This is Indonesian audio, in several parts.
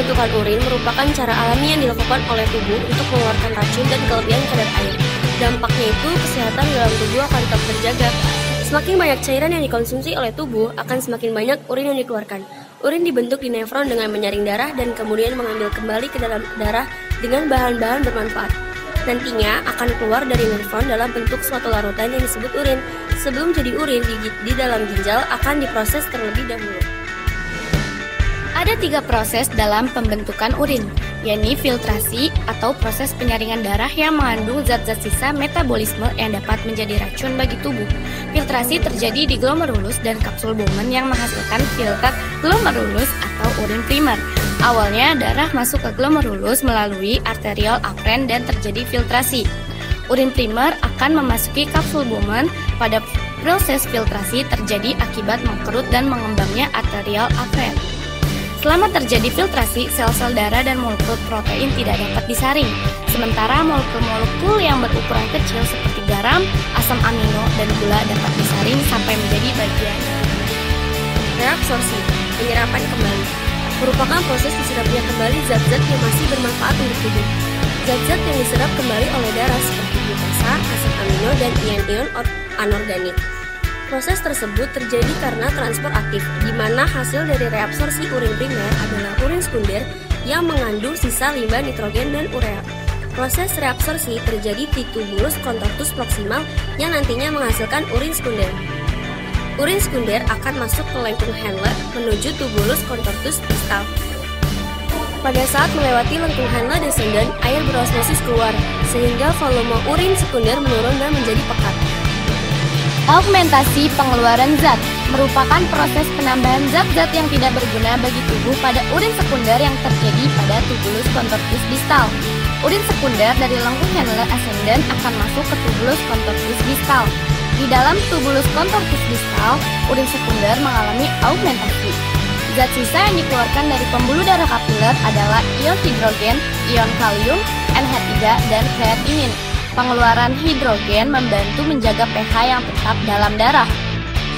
pembentukan urin merupakan cara alami yang dilakukan oleh tubuh untuk mengeluarkan racun dan kelebihan kadar air. Dampaknya itu, kesehatan dalam tubuh akan tetap terjaga. Semakin banyak cairan yang dikonsumsi oleh tubuh, akan semakin banyak urin yang dikeluarkan. Urin dibentuk di nefron dengan menyaring darah dan kemudian mengambil kembali ke dalam darah dengan bahan-bahan bermanfaat. Nantinya akan keluar dari nefron dalam bentuk suatu larutan yang disebut urin. Sebelum jadi urin di dalam ginjal akan diproses terlebih dahulu. Ada 3 proses dalam pembentukan urin, yakni filtrasi atau proses penyaringan darah yang mengandung zat-zat sisa metabolisme yang dapat menjadi racun bagi tubuh. Filtrasi terjadi di glomerulus dan kapsul Bowman yang menghasilkan filter glomerulus atau urin primer. Awalnya darah masuk ke glomerulus melalui arteriol afren dan terjadi filtrasi. Urin primer akan memasuki kapsul Bowman. Pada proses filtrasi terjadi akibat mengkerut dan mengembangnya arteriol afren. Selama terjadi filtrasi, sel-sel darah dan molekul protein tidak dapat disaring. Sementara molekul-molekul yang berukuran kecil seperti garam, asam amino, dan gula dapat disaring sampai menjadi bagian. Reabsorpsi, penyerapan kembali, merupakan proses diserapnya kembali zat-zat yang masih bermanfaat untuk tubuh. Zat-zat yang diserap kembali oleh darah seperti glukose, asam amino, dan ion-ion anorganik. Proses tersebut terjadi karena transport aktif, di mana hasil dari reabsorpsi urin primer adalah urin sekunder yang mengandung sisa limbah nitrogen dan urea. Proses reabsorpsi terjadi di tubulus contortus proximal yang nantinya menghasilkan urin sekunder. Urin sekunder akan masuk ke lengkung Henle menuju tubulus contortus distal. Pada saat melewati lengkung Henle descendant, air berosmosis keluar, sehingga volume urin sekunder menurun dan menjadi pekat. Augmentasi pengeluaran zat merupakan proses penambahan zat-zat yang tidak berguna bagi tubuh pada urin sekunder yang terjadi pada tubulus contortus distal. Urin sekunder dari lengkung Henle ascendant akan masuk ke tubulus contortus distal. Di dalam tubulus contortus distal, urin sekunder mengalami augmentasi. Zat sisa yang dikeluarkan dari pembuluh darah kapiler adalah ion hidrogen, ion kalium, NH3, dan kreatinin. Pengeluaran hidrogen membantu menjaga pH yang tetap dalam darah.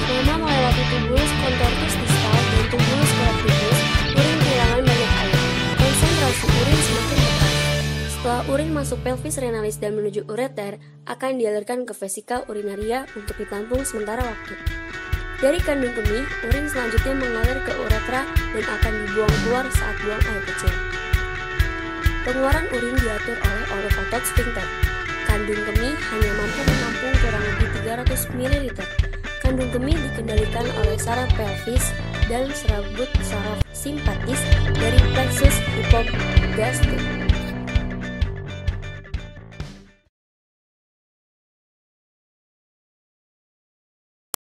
Selama melewati tubulus contortus distal dan tubulus collectivus, urin kehilangan banyak air. Konsentrasi urin semakin dekat. Setelah urin masuk pelvis renalis dan menuju ureter, akan dialirkan ke vesika urinaria untuk ditampung sementara waktu. Dari kandung kemih, urin selanjutnya mengalir ke uretra dan akan dibuang keluar saat buang air kecil. Pengeluaran urin diatur oleh otot sphincter. Kandung kemih hanya mampu menampung kurang lebih 300 ml. Kandung kemih dikendalikan oleh saraf pelvis dan serabut saraf simpatis dari plexus hypogastrik.